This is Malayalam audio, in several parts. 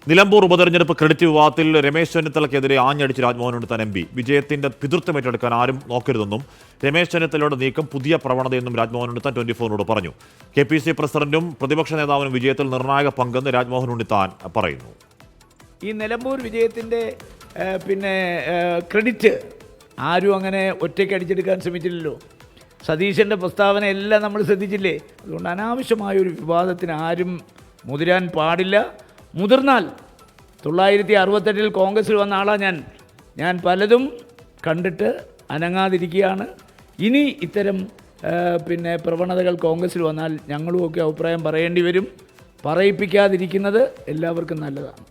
നിലമ്പൂർ ഉപതെരഞ്ഞെടുപ്പ് ക്രെഡിറ്റ് വിവാദത്തിൽ രമേശ് ചെന്നിത്തലയ്ക്കെതിരെ ആഞ്ഞടിച്ച് രാജ്മോഹൻ ഉണ്ണിത്താൻ എം പി. വിജയത്തിന്റെ പിതൃത്വം ഏറ്റെടുക്കാൻ ആരും നോക്കരുതെന്നും രമേശ് ചെന്നിത്തലയുടെ നീക്കം പുതിയ പ്രവണതയെന്നും രാജ്മോഹൻ ഉണ്ണിത്താൻ 24നോട് പറഞ്ഞു. KPC പ്രസിഡന്റും പ്രതിപക്ഷ നേതാവിനും വിജയത്തിൽ നിർണായക പങ്കെന്ന് രാജ്മോഹൻ ഉണ്ണിത്താൻ പറയുന്നു. ഈ നിലമ്പൂർ വിജയത്തിൻ്റെ ക്രെഡിറ്റ് ആരും അങ്ങനെ ഒറ്റയ്ക്ക് അടിച്ചെടുക്കാൻ ശ്രമിച്ചില്ലല്ലോ. സതീശൻ്റെ പ്രസ്താവന എല്ലാം നമ്മൾ ശ്രദ്ധിച്ചില്ലേ. അതുകൊണ്ട് അനാവശ്യമായൊരു വിവാദത്തിന് ആരും മുതിരാൻ പാടില്ല. മുതിർന്നാൽ 1968 കോൺഗ്രസ്സിൽ വന്ന ആളാണ് ഞാൻ പലതും കണ്ടിട്ട് അനങ്ങാതിരിക്കുകയാണ്. ഇനി ഇത്തരം പ്രവണതകൾ കോൺഗ്രസ്സിൽ വന്നാൽ ഞങ്ങളുമൊക്കെ അഭിപ്രായം പറയേണ്ടി വരും. പറയിപ്പിക്കാതിരിക്കുന്നത് എല്ലാവർക്കും നല്ലതാണ്.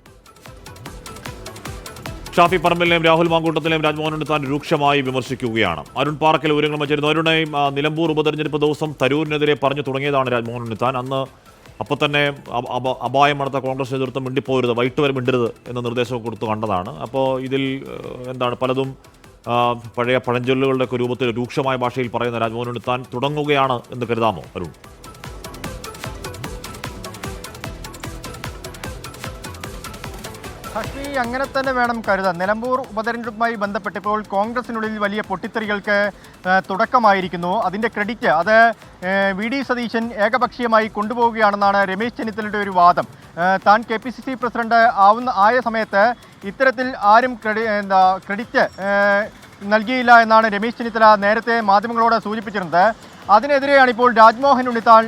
ഷാഫി പറമ്പിലിനെയും രാഹുൽ മാങ്കൂട്ടത്തിലെയും രാജ്മോഹൻ ഉണ്ണിത്താൻ രൂക്ഷമായി വിമർശിക്കുകയാണ്. അരുൺ പാറക്കൽ വിവരങ്ങൾ വച്ചിരുന്നു. അരുണയും നിലമ്പൂർ ഉപതെരഞ്ഞെടുപ്പ് ദിവസം തരൂരിനെതിരെ പറഞ്ഞു തുടങ്ങിയതാണ് രാജ്മോഹൻ ഉണ്ണിത്താൻ. അന്ന് അപ്പോൾ തന്നെ അപായം നടത്ത കോൺഗ്രസ് നേതൃത്വം മിണ്ടിപ്പോരുത്, വൈകിട്ട് വരെ മിണ്ടരുത് എന്ന നിർദ്ദേശം കൊടുത്തു കണ്ടതാണ്. അപ്പോൾ ഇതിൽ എന്താണ് പലതും പഴയ പഴഞ്ചൊല്ലുകളുടെ രൂപത്തിൽ രൂക്ഷമായ ഭാഷയിൽ പറയുന്ന രാജ്മോഹൻ ഉണ്ണിത്താൻ തുടങ്ങുകയാണ് എന്ന് കരുതാമോ അരുൺ? ഹഷ്മി, അങ്ങനെ തന്നെ വേണം കരുതാൻ. നിലമ്പൂർ ഉപതെരഞ്ഞെടുപ്പുമായി ബന്ധപ്പെട്ട് ഇപ്പോൾ കോൺഗ്രസിനുള്ളിൽ വലിയ പൊട്ടിത്തെറികൾക്ക് തുടക്കമായിരിക്കുന്നു. അതിൻ്റെ ക്രെഡിറ്റ് അത് VD സതീശൻ ഏകപക്ഷീയമായി കൊണ്ടുപോവുകയാണെന്നാണ് രമേശ് ചെന്നിത്തലയുടെ ഒരു വാദം. താൻ KPCC പ്രസിഡന്റ് ആയ സമയത്ത് ഇത്തരത്തിൽ ആരും ക്രെഡിറ്റ് നൽകിയില്ല എന്നാണ് രമേശ് ചെന്നിത്തല നേരത്തെ മാധ്യമങ്ങളോട് സൂചിപ്പിച്ചിരുന്നത്. അതിനെതിരെയാണ് ഇപ്പോൾ രാജ്മോഹൻ ഉണ്ണിത്താൻ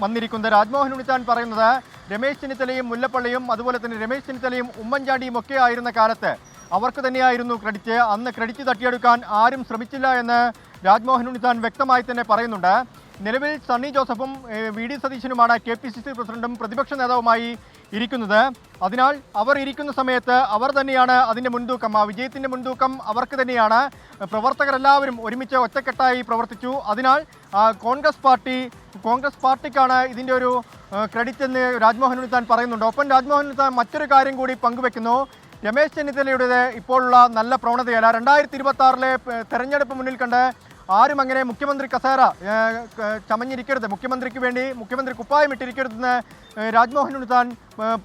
വന്നിരിക്കുന്നത്. രാജ്മോഹൻ ഉണ്ണിത്താൻ പറയുന്നത് രമേശ് ചെന്നിത്തലയും മുല്ലപ്പള്ളിയും അതുപോലെ തന്നെ രമേശ് ചെന്നിത്തലയും ഉമ്മൻചാണ്ടിയും ഒക്കെ ആയിരുന്ന കാലത്ത് അവർക്ക് തന്നെയായിരുന്നു ക്രെഡിറ്റ്. അന്ന് ക്രെഡിറ്റ് തട്ടിയെടുക്കാൻ ആരും ശ്രമിച്ചില്ല എന്ന് രാജ്മോഹൻ ഉണ്ണിത്താൻ വ്യക്തമായി തന്നെ പറയുന്നുണ്ട്. നിലവിൽ സണ്ണി ജോസഫും VD സതീശനുമാണ് KPCC പ്രസിഡന്റും പ്രതിപക്ഷ നേതാവുമായി ഇരിക്കുന്നത്. അതിനാൽ അവർ ഇരിക്കുന്ന സമയത്ത് അവർ തന്നെയാണ് അതിൻ്റെ മുൻതൂക്കം, ആ വിജയത്തിൻ്റെ മുൻതൂക്കം അവർക്ക് തന്നെയാണ്. പ്രവർത്തകരെല്ലാവരും ഒരുമിച്ച് ഒറ്റക്കെട്ടായി പ്രവർത്തിച്ചു. അതിനാൽ കോൺഗ്രസ് പാർട്ടിക്കാണ് ഇതിൻ്റെ ഒരു ക്രെഡിറ്റ് എന്ന് രാജ്മോഹൻ ഉണ്ണിത്താൻ പറയുന്നുണ്ട്. ഒപ്പം രാജ്മോഹൻ ഉണ്ണിത്താൻ മറ്റൊരു കാര്യം കൂടി പങ്കുവെക്കുന്നു. രമേശ് ചെന്നിത്തലയുടെ ഇപ്പോഴുള്ള നല്ല പ്രവണതയല്ല. 2026 തെരഞ്ഞെടുപ്പ് മുന്നിൽ കണ്ട് ആരും അങ്ങനെ മുഖ്യമന്ത്രി കസേര ചമഞ്ഞിരിക്കരുത്, മുഖ്യമന്ത്രിക്ക് വേണ്ടി മുഖ്യമന്ത്രി കുപ്പായം ഇട്ടിരിക്കരുതെന്ന് രാജ്മോഹൻ ഉണ്ണിത്താൻ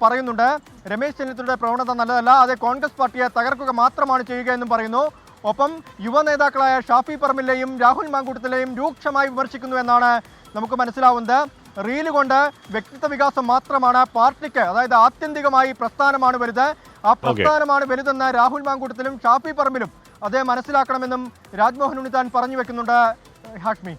പറയുന്നുണ്ട്. രമേശ് ചെന്നിത്തലയുടെ പ്രവണത നല്ലതല്ല, അത് കോൺഗ്രസ് പാർട്ടിയെ തകർക്കുക മാത്രമാണ് ചെയ്യുക എന്നും പറയുന്നു. ഒപ്പം യുവ നേതാക്കളായ ഷാഫി പറമ്പിലിനെയും രാഹുൽ മാങ്കൂട്ടത്തിലെയും രൂക്ഷമായി വിമർശിക്കുന്നു എന്നാണ് നമുക്ക് മനസ്സിലാവുന്നത്. റീല് കൊണ്ട് വ്യക്തിത്വ വികാസം മാത്രമാണ് പാർട്ടിക്ക്, അതായത് ആത്യന്തികമായി പ്രസ്ഥാനമാണ് വലുത്, ആ പ്രസ്ഥാനമാണ് വലുതെന്ന് രാഹുൽ മാങ്കൂട്ടത്തിലും ഷാഫി പറമ്പിലും അതേ മനസ്സിലാക്കണമെന്നും രാജ്മോഹൻ ഉണ്ണിത്താൻ പറഞ്ഞു വെക്കുന്നുണ്ട്. ഹാഷ്മി.